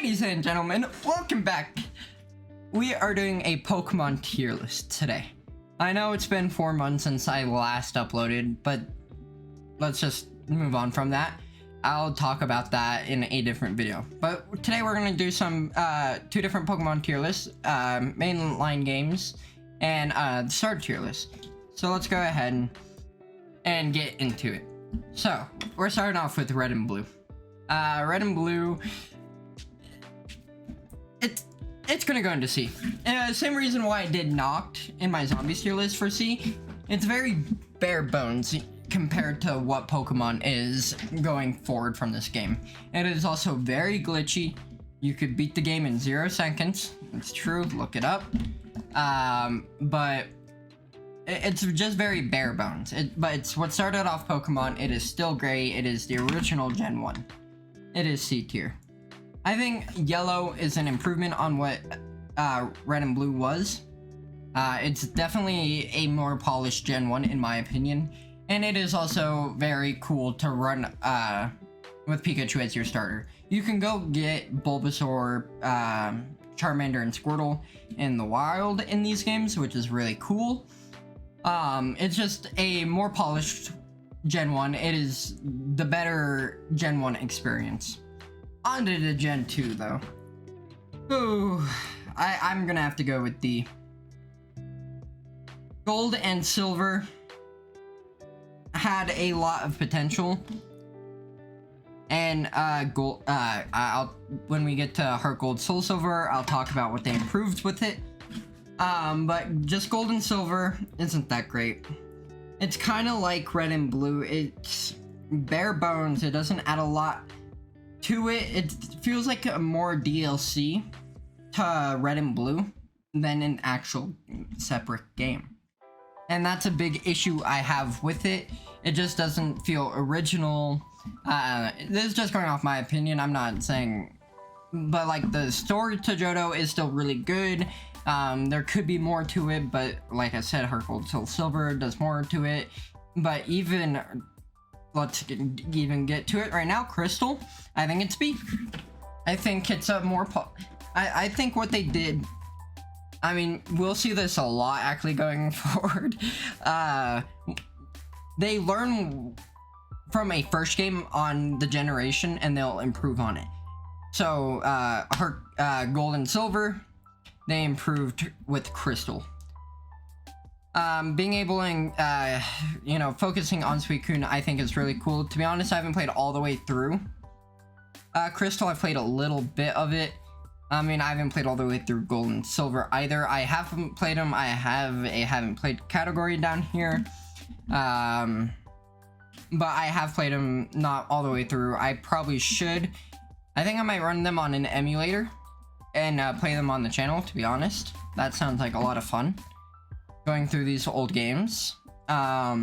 Ladies and gentlemen, welcome back. We are doing a Pokemon tier list today. I know it's been 4 months since I last uploaded, but let's just move on from that. I'll talk about that in a different video. But today we're going to do some 2 different Pokemon tier lists, mainline games, and starter tier list. So let's go ahead and get into it. So, we're starting off with Red and Blue. Red and Blue, it's gonna go into C. Same reason why I did Knocked in my Zombies tier list for C. It's very bare bones compared to what Pokemon is going forward from this game. It is also very glitchy. You could beat the game in 0 seconds. It's true, look it up. But it's just very bare bones. But it's what started off Pokemon. It is still great. It is the original Gen 1. It is C tier. I think Yellow is an improvement on what Red and Blue was. It's definitely a more polished Gen 1 in my opinion. And it is also very cool to run with Pikachu as your starter. You can go get Bulbasaur, Charmander, and Squirtle in the wild in these games, which is really cool. It's just a more polished Gen 1. It is the better Gen 1 experience. On to the Gen 2 though. Ooh, I'm gonna have to go with D. Gold and Silver had a lot of potential. And gold, when we get to Heart Gold Soul Silver, I'll talk about what they improved with it. But just Gold and Silver isn't that great. It's kind of like Red and Blue. It's bare bones. It doesn't add a lot to it. It feels like a more DLC to Red and Blue than an actual separate game. And that's a big issue I have with it. It just doesn't feel original. This is just going off my opinion. I'm not saying, but like the story to Johto is still really good. There could be more to it, but like I said, Heart Gold Soul Silver does more to it. But let's even get to it right now. Crystal, I think it's B. I think it's a more I think what they did, I mean, we'll see this a lot actually going forward. They learn from a first game on the generation and they'll improve on it. So Gold and Silver, they improved with Crystal. Being able to, focusing on Suicune, I think is really cool. To be honest, I haven't played all the way through Crystal. I've played a little bit of it. I mean, I haven't played all the way through Gold and Silver either. I haven't played them. I have a haven't played category down here. But I have played them not all the way through. I probably should. I think I might run them on an emulator and play them on the channel, to be honest. That sounds like a lot of fun, going through these old games. But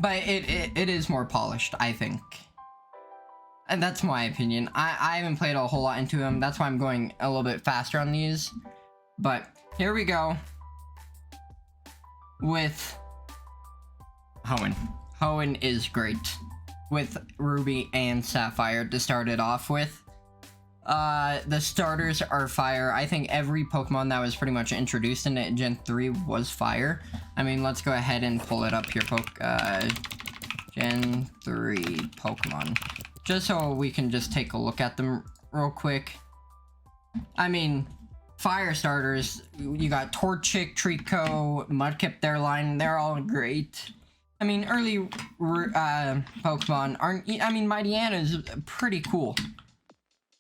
it is more polished, I think. And that's my opinion. I haven't played a whole lot into them. That's why I'm going a little bit faster on these. But here we go with Hoenn. Hoenn is great with Ruby and Sapphire to start it off with. The starters are fire. I think every Pokemon that was pretty much introduced in it, Gen 3 was fire. I mean, let's go ahead and pull it up here, Gen 3 Pokemon. Just so we can just take a look at them real quick. I mean, fire starters, you got Torchic, Trico, Mudkip, their line, they're all great. I mean, early Pokemon aren't, I mean, Mightyena is pretty cool.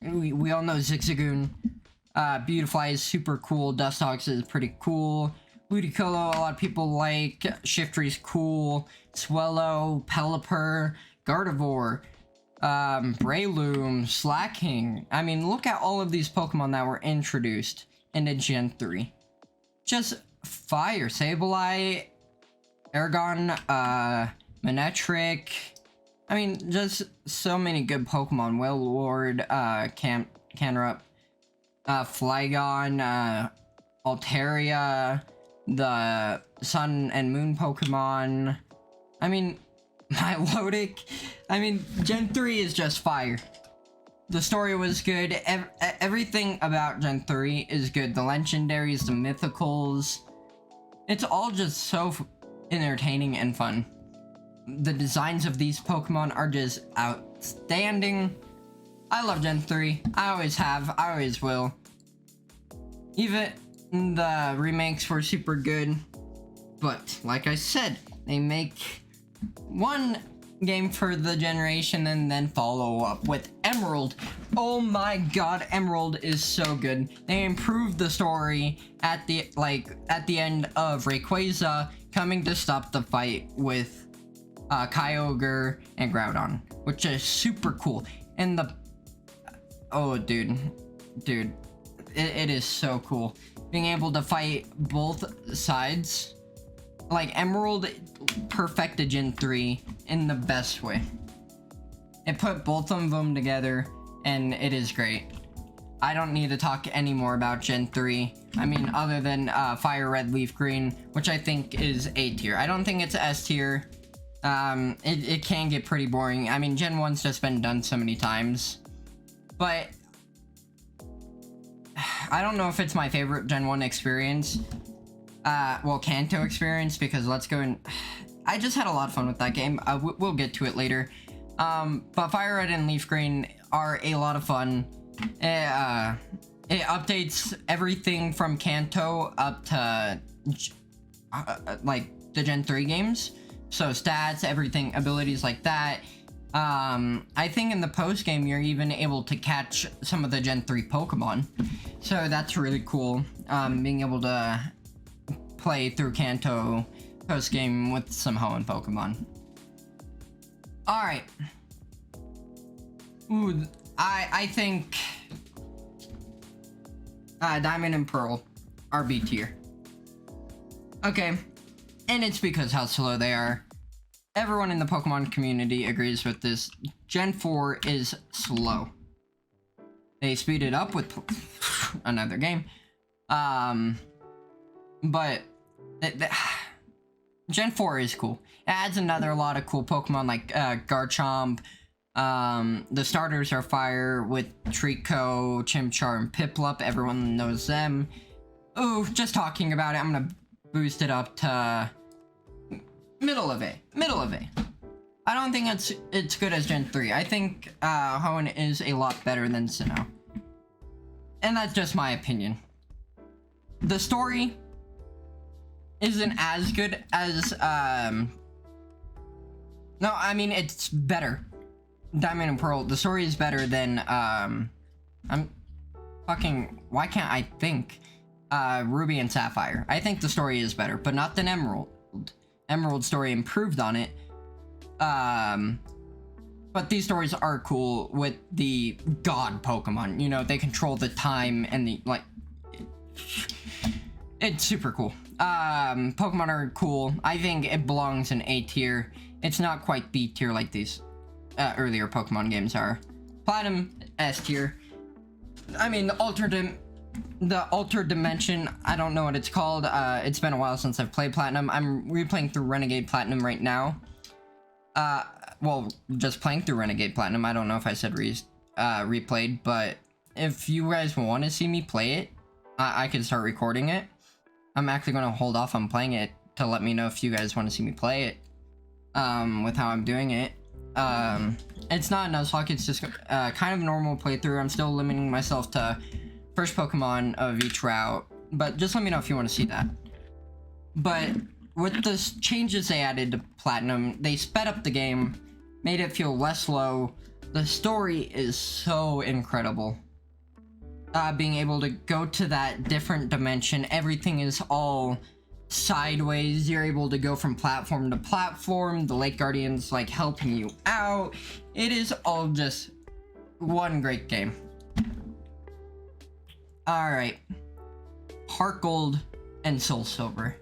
We all know Zigzagoon. Beautifly is super cool. Dustox is pretty cool. Ludicolo, a lot of people like. Shiftry's cool. Swellow, Pelipper, Gardevoir, Breloom, Slacking. I mean, look at all of these Pokemon that were introduced into Gen 3. Just fire. Sableye, Aragon, Manectric. I mean, just so many good Pokemon. Wailord, Canup, Flygon, Altaria, the Sun and Moon Pokemon. I mean, Milotic. I mean, Gen 3 is just fire. The story was good. Everything about Gen 3 is good. The legendaries, the mythicals. It's all just so entertaining and fun. The designs of these Pokemon are just outstanding. I love Gen 3. I always have. I always will. Even the remakes were super good. But, like I said, they make one game for the generation and then follow up with Emerald. Oh my god, Emerald is so good. They improved the story at the end of Rayquaza coming to stop the fight with Kyogre and Groudon, which is super cool. And it is so cool being able to fight both sides. Like, Emerald perfected Gen 3 in the best way. It put both of them together, and it is great. I don't need to talk anymore about Gen 3. I mean, other than Fire Red, Leaf Green, which I think is A tier. I don't think it's S tier. It can get pretty boring. I mean, Gen 1's just been done so many times. But I don't know if it's my favorite Gen 1 experience. Well, Kanto experience, because let's go and I just had a lot of fun with that game. We'll get to it later. But Fire Red and Leaf Green are a lot of fun. It updates everything from Kanto up to like the Gen 3 games. So stats, everything, abilities like that. I think in the post game you're even able to catch some of the Gen 3 Pokemon. So that's really cool. Being able to play through Kanto post game with some Hoenn Pokemon. Alright. Ooh, I think Diamond and Pearl are B tier. Okay, and it's because how slow they are. Everyone in the Pokemon community agrees with this. Gen 4 is slow. They speed it up with another game. But Gen 4 is cool. It adds another lot of cool Pokemon like Garchomp. The starters are fire with Trico, Chimchar, and Piplup. Everyone knows them. Ooh, just talking about it, I'm gonna boost it up to middle of A. Middle of A. I don't think it's good as Gen 3. I think Hoenn is a lot better than Sinnoh. And that's just my opinion. The story isn't as good as no, I mean it's better. Diamond and Pearl, the story is better than why can't I think Ruby and Sapphire. I think the story is better, but not than Emerald. Emerald's story improved on it. But these stories are cool with the god Pokemon. You know, they control the time and the it's super cool. Pokemon are cool. I think it belongs in A tier. It's not quite B tier like these earlier Pokemon games are. Platinum, S tier. I mean, the Altered Dimension, I don't know what it's called. It's been a while since I've played Platinum. I'm replaying through Renegade Platinum right now. Well, just playing through Renegade Platinum. I don't know if I said replayed, but if you guys want to see me play it, I can start recording it. I'm actually going to hold off on playing it to let me know if you guys want to see me play it, with how I'm doing it. It's not a Nuzlocke, it's just kind of a normal playthrough. I'm still limiting myself to first Pokemon of each route, but just let me know if you want to see that. But with the changes they added to Platinum, they sped up the game, made it feel less slow. The story is so incredible. Being able to go to that different dimension, everything is all sideways. You're able to go from platform to platform. The Lake Guardians like helping you out. It is all just one great game. Alright. Heart Gold and Soul Silver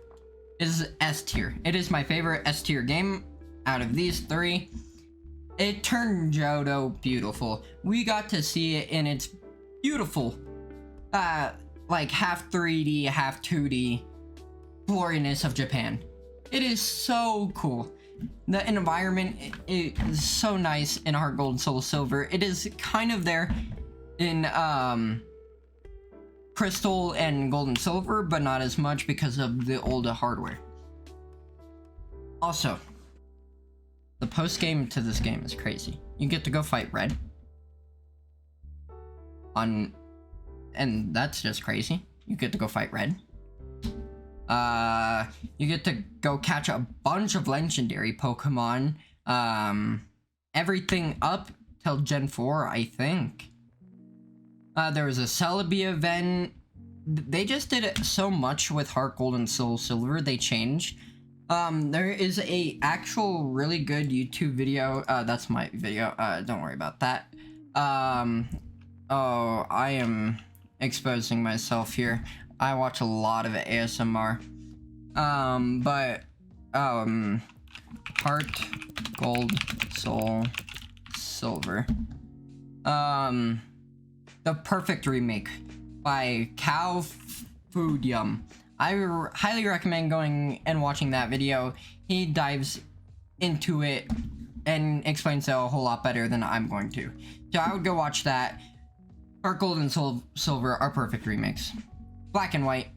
is S tier. It is my favorite S tier game out of these three. It turned Johto beautiful. We got to see it in its beautiful, like half 3D, half 2D gloriness of Japan. It is so cool. The environment is so nice in Heart Gold and Soul Silver. It is kind of there in Crystal and Gold and Silver, but not as much because of the older hardware. Also, the post-game to this game is crazy. You get to go fight Red. And that's just crazy. You get to go fight Red. You get to go catch a bunch of legendary Pokemon. Everything up till Gen 4, I think. There was a Celebi event. They just did it so much with Heart Gold and Soul Silver, they changed. There is a actual really good YouTube video. That's my video. Don't worry about that. Oh, I am exposing myself here. I watch a lot of ASMR. Heart Gold Soul Silver. The Perfect Remake by Cow Food Yum. I highly recommend going and watching that video. He dives into it and explains it a whole lot better than I'm going to. So I would go watch that. Heart Gold and Soul Silver are perfect remakes. Black and White.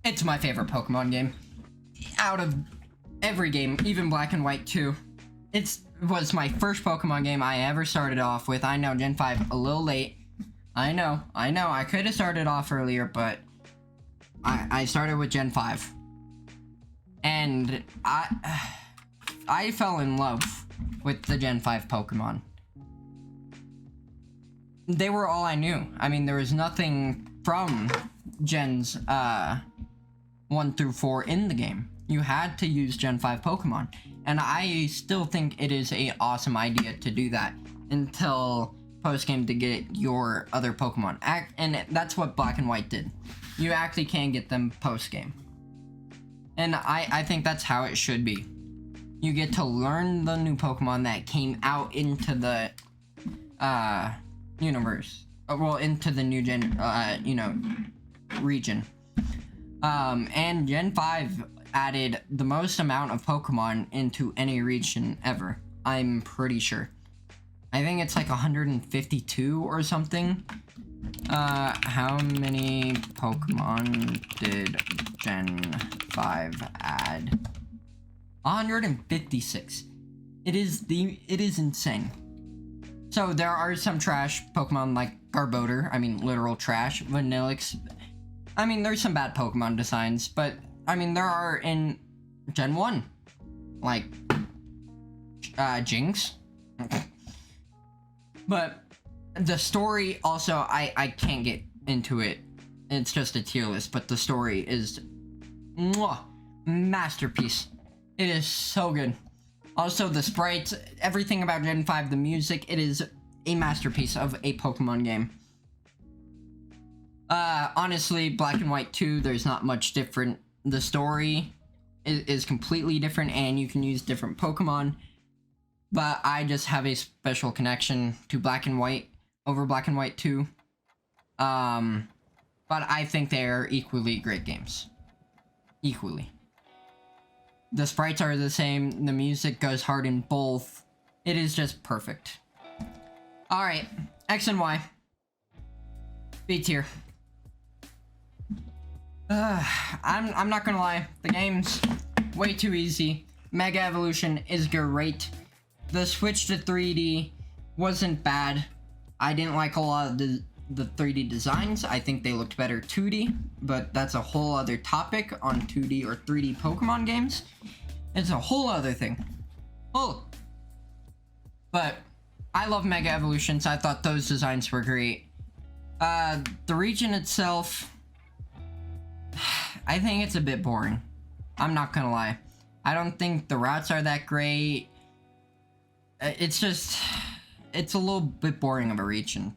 It's my favorite Pokemon game. Out of every game, even Black and White 2. It was my first Pokemon game I ever started off with. I know, Gen 5, a little late. I know, I could have started off earlier, but I started with Gen 5. And I fell in love with the Gen 5 Pokemon. They were all I knew. I mean, there was nothing from Gens 1 through 4 in the game. You had to use Gen 5 Pokemon. And I still think it is an awesome idea to do that until post-game to get your other Pokemon. And that's what Black and White did. You actually can get them post-game. And I think that's how it should be. You get to learn the new Pokemon that came out into the universe. Well, into the new gen, region. And Gen 5 added the most amount of Pokemon into any region ever. I'm pretty sure. I think it's like 152 or something. How many Pokemon did Gen 5 add? 156. It is insane. So there are some trash Pokemon like Garbodor. I mean, literal trash. Vanillix. I mean, there's some bad Pokemon designs, but I mean, there are in Gen 1. Like, Jinx. But the story also, I can't get into it. It's just a tier list, but the story is masterpiece. It is so good. Also, the sprites, everything about Gen 5, the music, it is a masterpiece of a Pokemon game. Honestly, Black and White 2, there's not much different. The story is completely different, and you can use different Pokemon. But I just have a special connection to Black and White over Black and White 2. But I think they are equally great games. Equally. The sprites are the same, the music goes hard in both. It is just perfect. Alright, X and Y. B tier. I'm not gonna lie, the game's way too easy. Mega Evolution is great. The switch to 3D wasn't bad. I didn't like a lot of the 3D designs. I think they looked better 2D, but that's a whole other topic on 2D or 3D Pokemon games. It's a whole other thing. Oh. But I love Mega Evolutions. I thought those designs were great. The region itself, I think it's a bit boring. I'm not gonna lie. I don't think the routes are that great. It's a little bit boring of a region.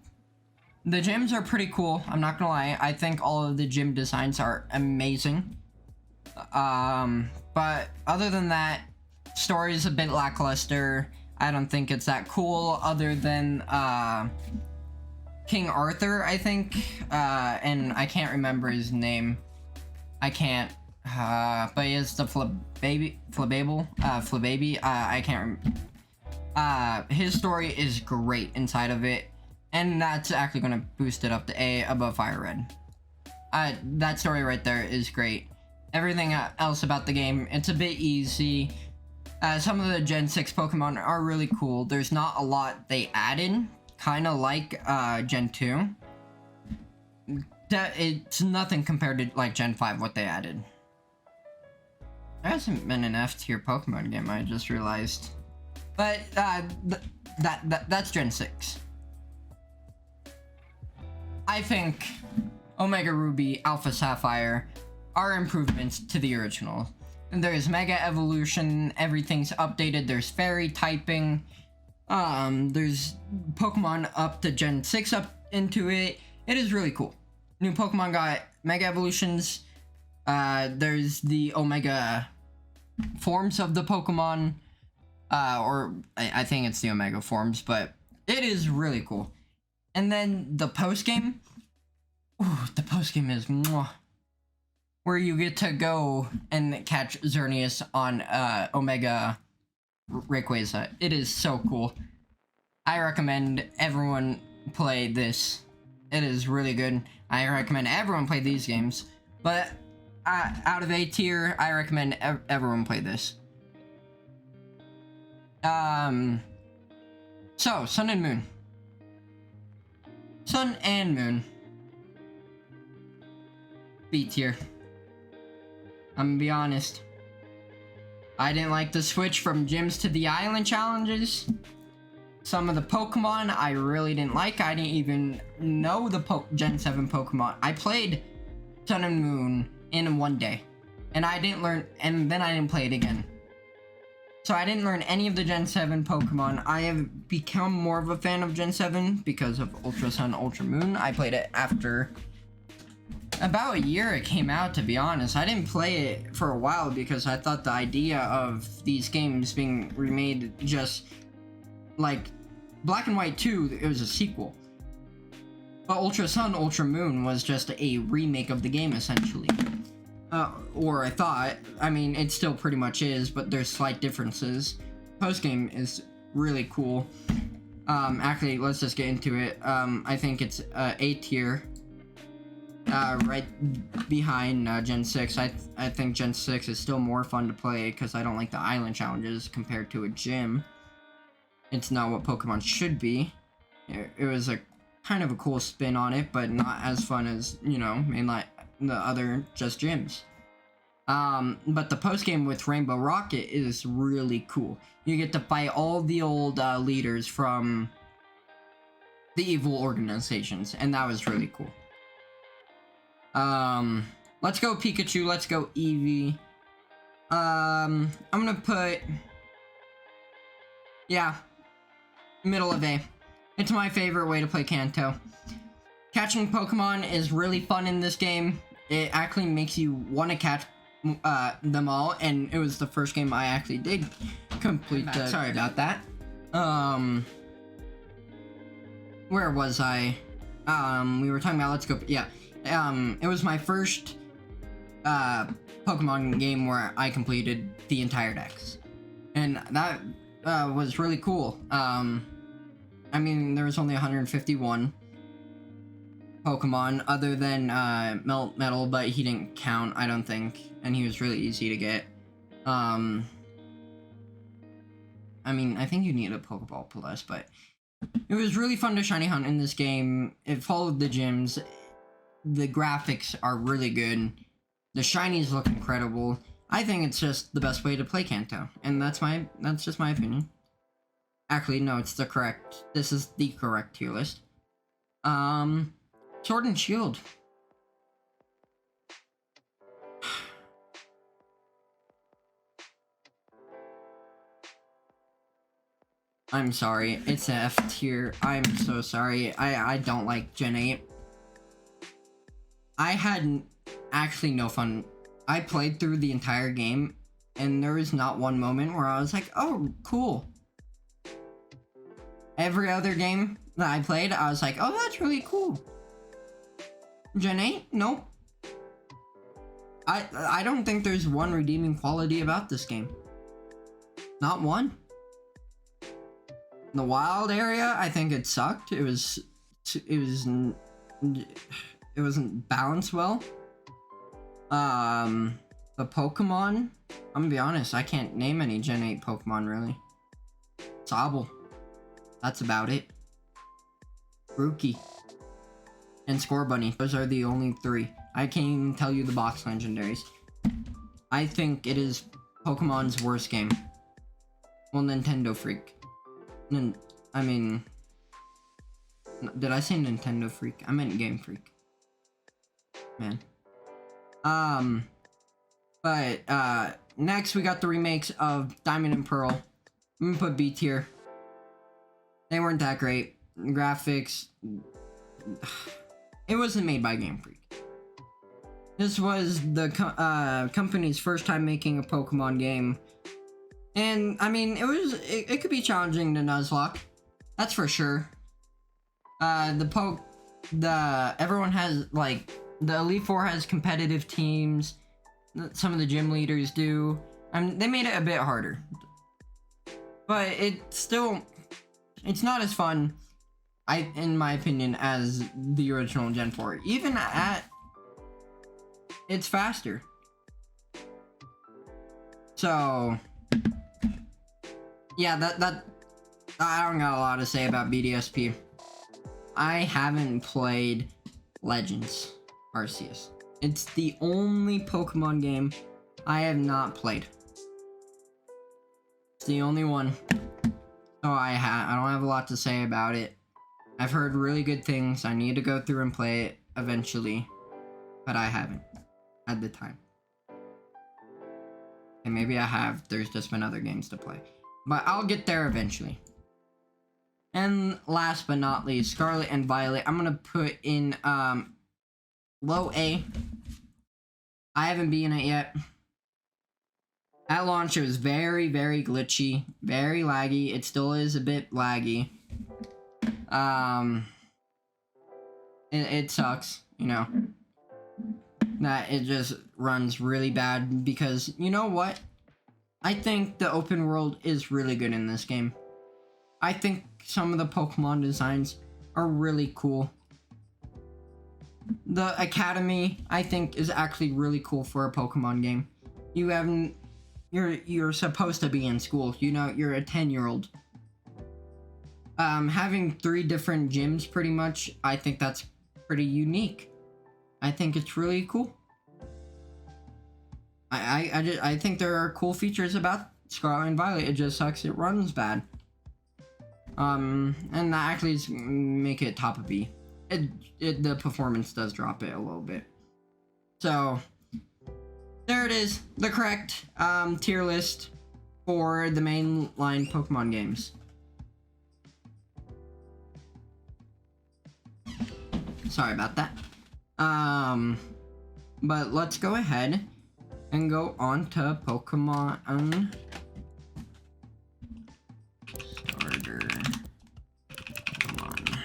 The gyms are pretty cool, I'm not gonna lie. I think all of the gym designs are amazing. But other than that, story is a bit lackluster. I don't think it's that cool, other than, King Arthur, I think. And I can't remember his name. I can't. but it's the Flababy. I can't remember. His story is great inside of it, and that's actually gonna boost it up to A above Fire Red. That story right there is great. Everything else about the game, it's a bit easy. Some of the Gen 6 Pokemon are really cool. There's not a lot they added, kind of like Gen 2. It's nothing compared to like Gen 5 what they added. There hasn't been an F tier Pokemon game, I just realized. But that's Gen 6. I think Omega Ruby, Alpha Sapphire are improvements to the original. There's Mega Evolution, everything's updated, there's Fairy typing, there's Pokemon up to Gen 6 up into it. It is really cool. New Pokemon got Mega Evolutions, there's the Omega forms of the Pokemon, or I think it's the Omega forms, but it is really cool. And then the post-game, the post-game is mwah, where you get to go and catch Xerneas on Omega Rayquaza. It is so cool. I recommend everyone play this. It is really good. I recommend everyone play these games. But out of A tier, I recommend everyone play this. So, Sun and Moon. Sun and Moon. B tier. I'm gonna be honest. I didn't like the switch from gyms to the island challenges. Some of the Pokemon I really didn't like. I didn't even know the Gen 7 Pokemon. I played Sun and Moon in one day. And I didn't learn, and then I didn't play it again. So I didn't learn any of the Gen 7 Pokemon. I have become more of a fan of Gen 7 because of Ultra Sun, Ultra Moon. I played it after about a year it came out, to be honest. I didn't play it for a while because I thought the idea of these games being remade just like Black and White 2, it was a sequel. But Ultra Sun, Ultra Moon was just a remake of the game, essentially. Or I thought. I mean, it still pretty much is, but there's slight differences. Post-game is really cool. Actually, let's just get into it. I think it's A tier. Right behind Gen 6. I think Gen 6 is still more fun to play because I don't like the island challenges compared to a gym. It's not what Pokemon should be. It was a kind of a cool spin on it, but not as fun as, you know, mainline the other just gyms. But the post game with Rainbow Rocket is really cool. You get to fight all the old leaders from the evil organizations, and that was really cool. Let's go Pikachu, let's go Eevee. I'm gonna put, yeah, middle of A. It's my favorite way to play Kanto. Catching Pokemon is really fun in this game. It actually makes you want to catch them all, and it was the first game I actually did complete. Sorry about that. Where was I? We were talking about Let's Go. Yeah. It was my first Pokemon game where I completed the entire dex, and that was really cool. I mean, there was only 151 Pokemon other than Metal, but he didn't count, I don't think, and he was really easy to get. I mean, I think you need a Pokeball Plus, but it was really fun to shiny hunt in this game. It followed the gyms. The graphics are really good. The shinies look incredible. I think it's just the best way to play Kanto, and that's just my opinion. Actually, no, this is the correct tier list. Sword and Shield. I'm sorry, it's an F tier. I'm so sorry. I don't like Gen 8. I had actually no fun. I played through the entire game, and there was not one moment where I was like, oh, cool. Every other game that I played, I was like, oh, that's really cool. Gen 8? Nope. I don't think there's one redeeming quality about this game. Not one. The wild area, I think it sucked. It wasn't balanced well. The Pokemon, I'm gonna be honest, I can't name any Gen 8 Pokemon really. Sobble. That's about it. Grookey. And Scorbunny. Those are the only three. I can't even tell you the box legendaries. I think it is Pokemon's worst game. Well, Nintendo Freak. I mean... Did I say Nintendo Freak? I meant Game Freak. Man. But, next we got the remakes of Diamond and Pearl. I'm gonna put B tier. They weren't that great. Graphics... It wasn't made by Game Freak. This was the company's first time making a Pokemon game. And, I mean, it could be challenging to Nuzlocke. That's for sure. Everyone has, like, the Elite Four has competitive teams. Some of the gym leaders do. They made it a bit harder. But it's not as fun, in my opinion, as the original Gen 4. Even it's faster. So, yeah, that I don't got a lot to say about BDSP. I haven't played Legends Arceus. It's the only Pokemon game I have not played. It's the only one. So I don't have a lot to say about it. I've heard really good things. I need to go through and play it eventually, but I haven't had the time. And maybe I have. There's just been other games to play, but I'll get there eventually. And last but not least, Scarlet and Violet. I'm gonna put in low A. I haven't beaten it yet. At launch, it was very, very glitchy, very laggy. It still is a bit laggy. It sucks, you know, that it just runs really bad because, you know what? I think the open world is really good in this game. I think some of the Pokemon designs are really cool. The Academy, I think, is actually really cool for a Pokemon game. You're supposed to be in school, you know, you're a 10-year-old. Having 3 different gyms, pretty much, I think that's pretty unique. I think it's really cool. I think there are cool features about Scarlet and Violet. It just sucks it runs bad. And that actually make it top of B. The performance does drop it a little bit. So, there it is. The correct tier list for the mainline Pokemon games. Sorry about that. But let's go ahead and go on to Pokemon Starter. Pokemon.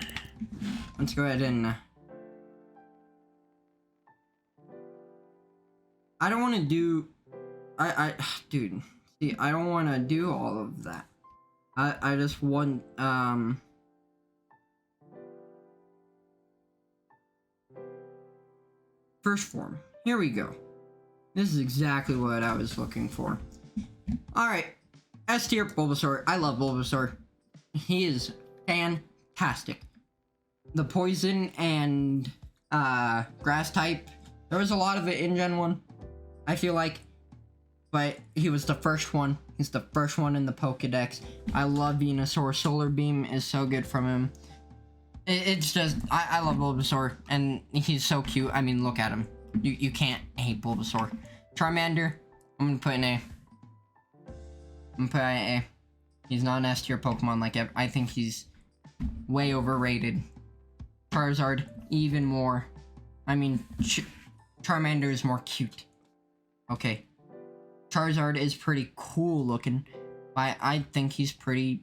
Let's go ahead and I don't want to do dude, see, I don't want to do all of that. I just want first form. Here we go. This is exactly what I was looking for. Alright. S tier Bulbasaur. I love Bulbasaur. He is fantastic. The poison and grass type. There was a lot of it in Gen 1, I feel like. But he was the first one. He's the first one in the Pokedex. I love Venusaur. Solar Beam is so good from him. It's just, I love Bulbasaur, and he's so cute. I mean, look at him. You can't hate Bulbasaur. Charmander, I'm gonna put an A. I'm gonna put an A. He's not an S tier Pokemon like I think he's way overrated. Charizard, even more. I mean, Charmander is more cute. Okay. Charizard is pretty cool looking. I think he's pretty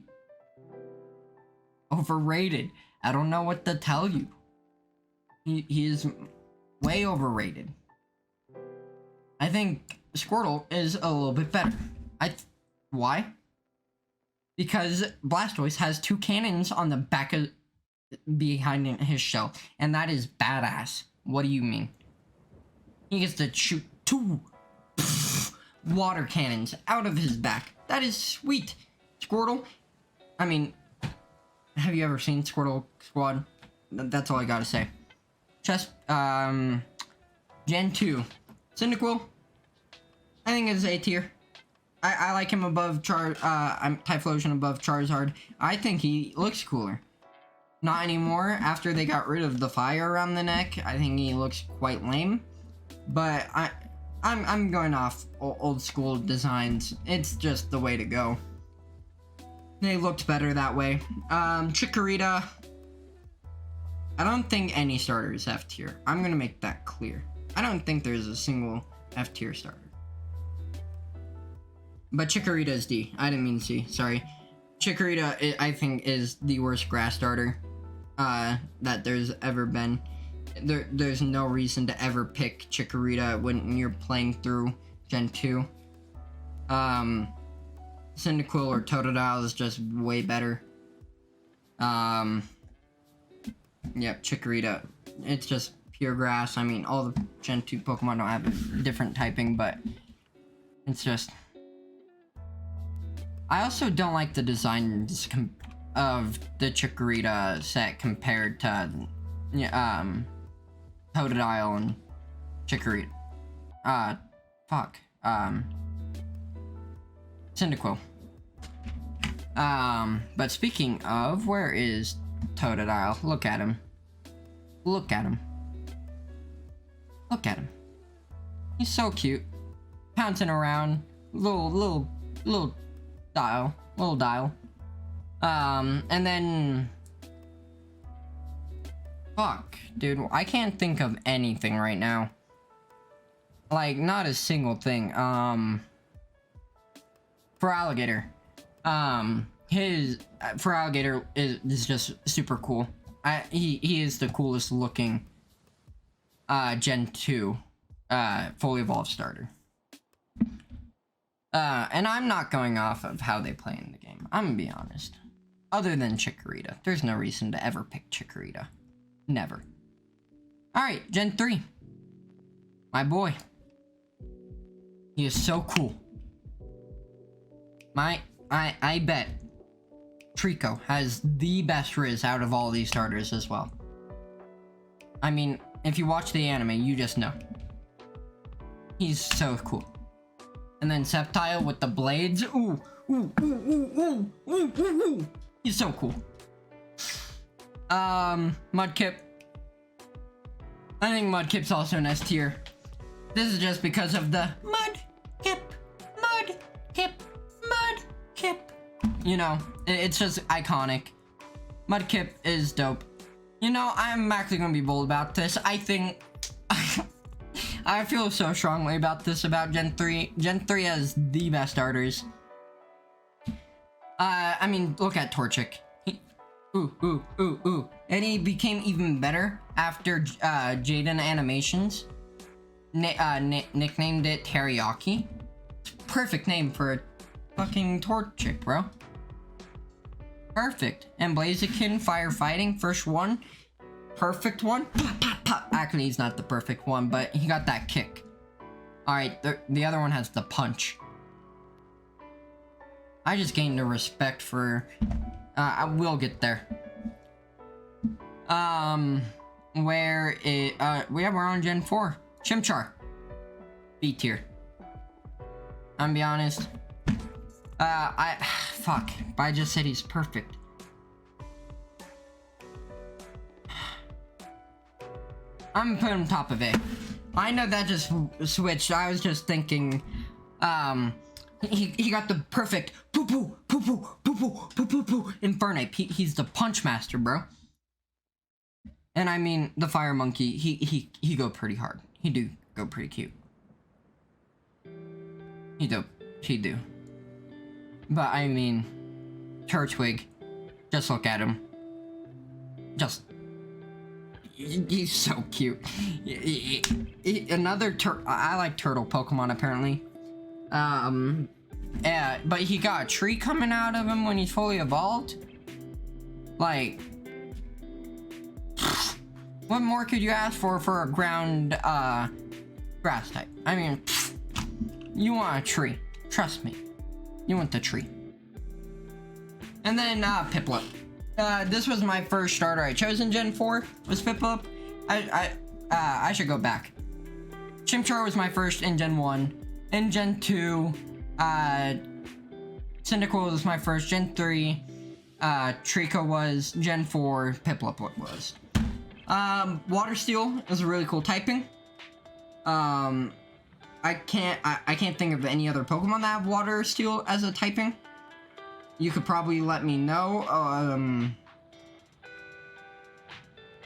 overrated. I don't know what to tell you. He is way overrated. I think Squirtle is a little bit better. Why? Because Blastoise has 2 cannons on the back of behind his shell, and that is badass. What do you mean? He gets to shoot 2 water cannons out of his back. That is sweet. Squirtle, I mean, have you ever seen Squirtle Squad? That's all I gotta say. Gen 2. Cyndaquil, I think it's A tier. I like him above Typhlosion above Charizard. I think he looks cooler. Not anymore. After they got rid of the fire around the neck, I think he looks quite lame. But I'm going off old school designs. It's just the way to go. They looked better that way. Chikorita, I don't think any starter is F tier. I'm gonna make that clear. I don't think there's a single F tier starter. But Chikorita is D. I didn't mean C. Sorry. Chikorita, I think, is the worst grass starter that there's ever been. There's no reason to ever pick Chikorita when you're playing through Gen 2. Cyndaquil or Totodile is just way better. Yep, Chikorita. It's just pure grass. I mean, all the Gen 2 Pokemon don't have a different typing, but it's just... I also don't like the designs of the Chikorita set compared to Totodile and Chikorita. Cyndaquil. But speaking of, where is Totodile? Look at him. Look at him. Look at him. He's so cute. Pouncing around. Little dial. And then... Fuck, dude. I can't think of anything right now. Like, not a single thing. For Alligator. For Alligator is just super cool. He is the coolest looking Gen 2 fully evolved starter. And I'm not going off of how they play in the game. I'm gonna be honest. Other than Chikorita, there's no reason to ever pick Chikorita. Never. Alright, Gen 3. My boy. He is so cool. I bet Trico has the best Riz out of all these starters as well. I mean, if you watch the anime, you just know. He's so cool. And then Sceptile with the blades. Ooh. He's so cool. Mudkip. I think Mudkip's also an S tier. This is just because of the Mudkip. You know, it's just iconic. Mudkip is dope. You know, I'm actually gonna be bold about this. I think... I feel so strongly about this about Gen 3. Gen 3 has the best starters. I mean, look at Torchic. Ooh. And he became even better after Jaden Animations nicknamed it Teriyaki. Perfect name for a fucking Torchic, bro. Perfect. And Blaziken firefighting, first one. Perfect one. Actually, he's not the perfect one, but he got that kick. Alright, the other one has the punch. I just gained a respect for... I will get there. We're on Gen 4. Chimchar. B tier. I'm gonna be honest. Fuck. But I just said he's perfect. I'm gonna put him top of A. I know that just switched. I was just thinking, he got the perfect poo Infernape. He's the punch master, bro. And I mean, the Fire Monkey, he go pretty hard. He do go pretty cute. He do. But I mean, Turtwig, just look at him. He's so cute. Another I like turtle Pokemon apparently. Yeah, but he got a tree coming out of him when he's fully evolved. Like, what more could you ask for a ground grass type? I mean, you want a tree. Trust me. You want the tree. And then Piplup. This was my first starter I chose in Gen 4, was Piplup. I should go back. Chimchar was my first in Gen 1. In Gen 2, Cyndaquil was my first. Gen 3, Trico was. Gen 4, Piplup was. Water Steel is a really cool typing. I can't think of any other Pokemon that have Water Steel as a typing. You could probably let me know.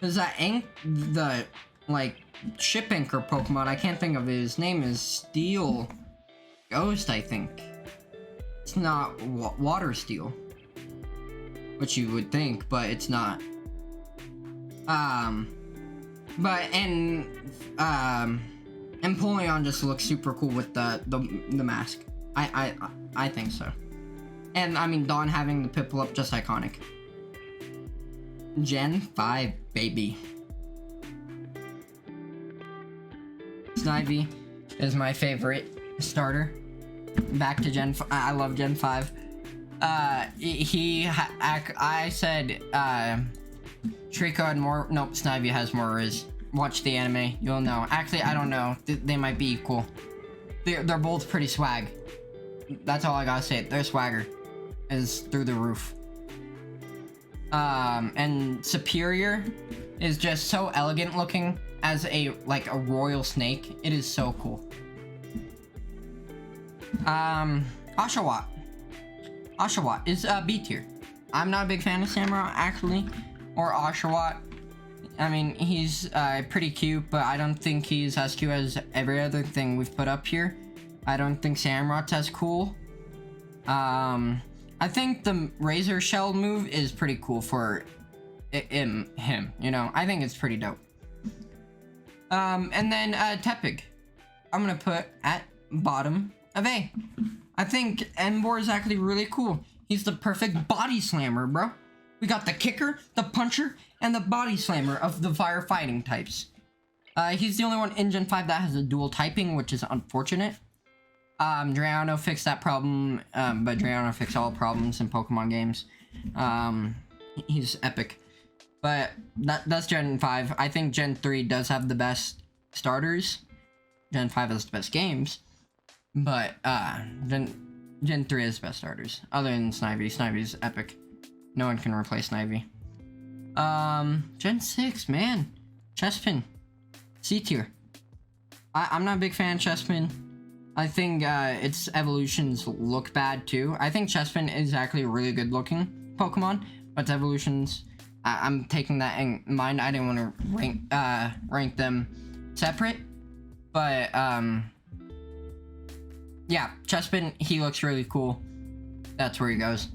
Is that the, like, ship anchor Pokemon? I can't think of it. His name is Steel Ghost, I think. It's not Water Steel. Which you would think, but it's not. Empoleon just looks super cool with the mask. I think so. And I mean, Dawn having the Piplup, just iconic. Gen 5, baby. Snivy is my favorite starter. Back to Gen 5. I love Gen 5. I said, Trico had more. Nope, Snivy has more Riz. Watch the anime, you'll know. Actually, I don't know. They might be equal. They're both pretty swag. That's all I gotta say. Their swagger is through the roof. And Superior is just so elegant looking as a royal snake. It is so cool. Oshawott. Oshawott is B tier. I'm not a big fan of Samurott actually, or Oshawott. I mean, he's pretty cute, but I don't think he's as cute as every other thing we've put up here. I don't think Samurot's as cool. I think the Razor Shell move is pretty cool for him, you know? I think it's pretty dope. And then Tepig, I'm gonna put at bottom of A. I think Emboar is actually really cool. He's the perfect body slammer, bro. We got the kicker, the puncher, and the body slammer of the fire fighting types. He's the only one in Gen 5 that has a dual typing, which is unfortunate. Drayano fixed that problem, but Drayano fixed all problems in Pokemon games. He's epic. But that's Gen 5. I think Gen 3 does have the best starters. Gen 5 has the best games. But, Gen 3 has the best starters. Other than Snivy. Snivy's epic. No one can replace Snivy. Gen 6, man. Chespin. C tier. I'm not a big fan of Chespin. I think, its evolutions look bad, too. I think Chespin is actually a really good looking Pokemon, but its evolutions, I'm taking that in mind. I didn't want to rank them separate, but, yeah, Chespin, he looks really cool. That's where he goes.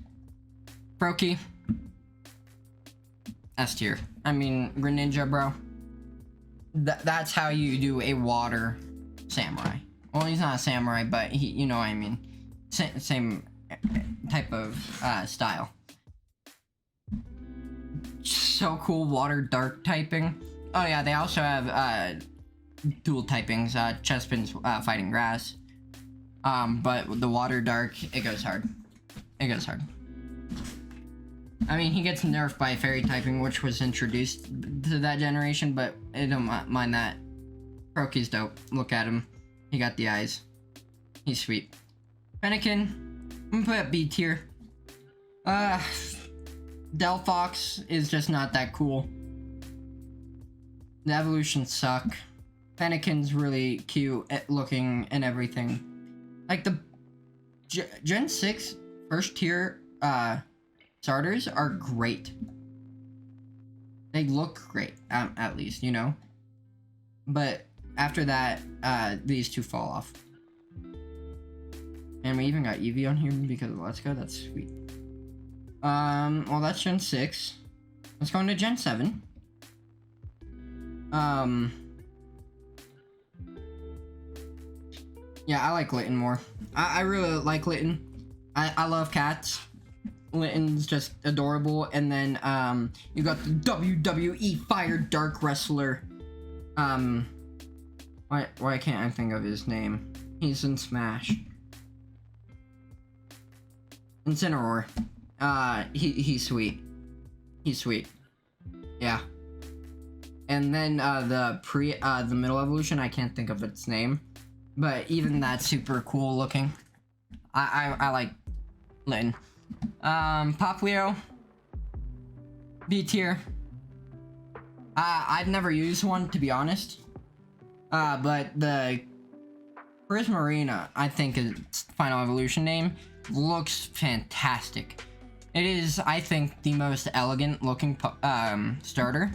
Brokey. S tier. I mean, Greninja, bro. That's how you do a water samurai. Well, he's not a samurai, but he, you know what I mean. Same type of style. So cool, water dark typing. Oh yeah, they also have dual typings. Chespin's fighting grass. But the water dark, it goes hard. It goes hard. I mean, he gets nerfed by fairy typing, which was introduced to that generation, but I don't mind that. Brokey's dope. Look at him. He got the eyes. He's sweet. Fennekin, I'm gonna put it B tier. Delphox is just not that cool. The evolutions suck. Fennekin's really cute at looking and everything. Like the Gen 6 first tier starters are great. They look great, at least, you know? But after that, these two fall off. And we even got Eevee on here because of Let's Go. That's sweet. Well, that's Gen 6. Let's go into Gen 7. Yeah, I like Litten more. I really like Litten. I love cats. Litten's just adorable. And then, you got the WWE Fire Dark Wrestler. Why can't I think of his name? He's in Smash. Incineroar. He's sweet. He's sweet. Yeah. And then, the middle evolution, I can't think of its name. But even that's super cool looking. I like Litten. Poplio. B tier. I've never used one, to be honest. But the Prismarina, I think its final evolution name, looks fantastic. It is, I think, the most elegant looking starter.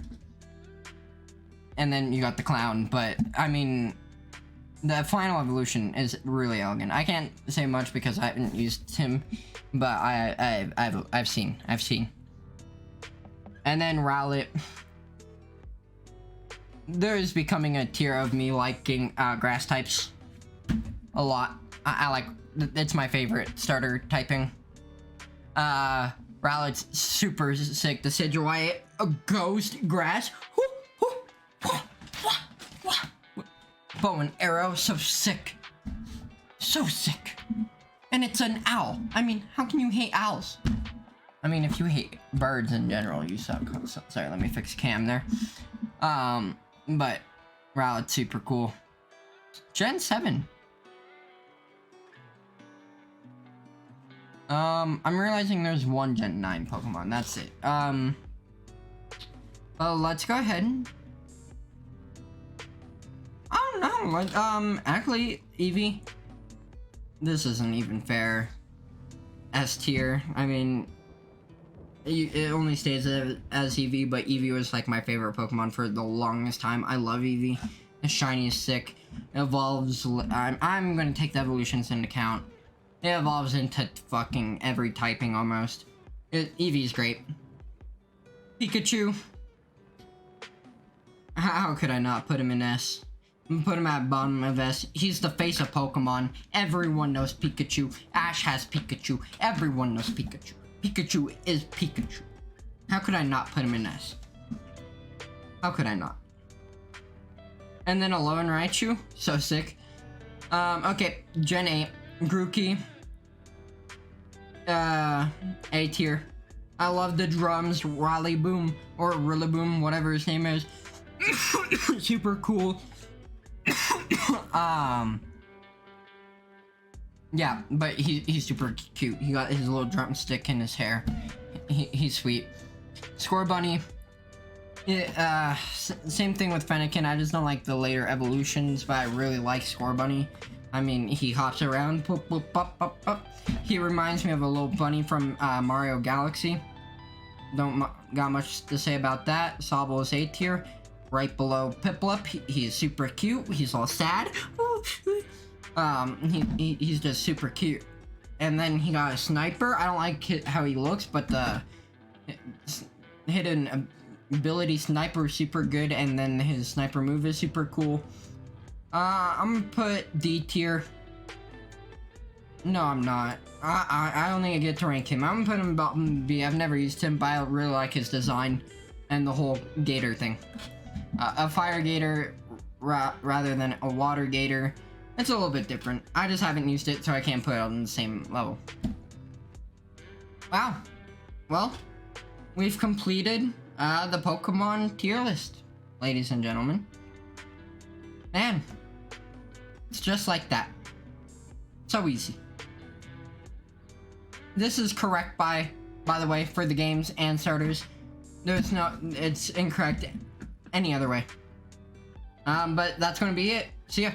And then you got the clown, but I mean, the final evolution is really elegant. I can't say much because I haven't used him, but I've seen. And then Rowlet. There's becoming a tier of me liking grass types a lot. I like, it's my favorite starter typing. Rowlet's super sick. The Decidueye, a ghost grass. Bow and arrow, so sick. So sick. And it's an owl. I mean, how can you hate owls? I mean, if you hate birds in general, you suck. Sorry, let me fix cam there. But Rowlet's super cool. Gen 7. I'm realizing there's one Gen 9 Pokemon. That's it. Well, let's go ahead. I don't know. Actually, Eevee. This isn't even fair. S tier. I mean, it only stays as Eevee, but Eevee was like my favorite Pokemon for the longest time. I love Eevee. The shiny is sick. It evolves. I'm gonna take the evolutions into account. It evolves into fucking every typing almost. Eevee's great. Pikachu. How could I not put him in S? Put him at bottom of S. He's the face of Pokemon. Everyone knows Pikachu. Ash has Pikachu. Everyone knows Pikachu. Pikachu is Pikachu. How could I not put him in S? How could I not? And then Alolan Raichu. So sick. Okay. Gen 8. Grookey. A tier. I love the drums. Rillaboom. Or Rillaboom. Whatever his name is. Super cool. Yeah, but he's super cute. He got his little drumstick in his hair. He's sweet. Scorbunny. Same thing with Fennekin. I just don't like the later evolutions, but I really like Scorbunny. I mean, he hops around. Boop, boop, bop, bop, bop. He reminds me of a little bunny from Mario Galaxy. Don't got much to say about that. Sobble is A tier. Right below Piplup, he's super cute. He's all sad. He's just super cute. And then he got a Sniper. I don't like how he looks, but the hidden ability Sniper is super good, and then his Sniper move is super cool. I'm gonna put D tier. No, I'm not. I don't think I get to rank him. I'm gonna put him about B. I've never used him, but I really like his design and the whole gator thing. A fire gator rather than a water gator. It's a little bit different. I just haven't used it, so I can't put it on the same level. Wow. Well, we've completed the Pokemon tier list, ladies and gentlemen. Man, it's just like that. So easy. This is correct by the way, for the games and starters. It's incorrect any other way. But that's gonna be it. See ya.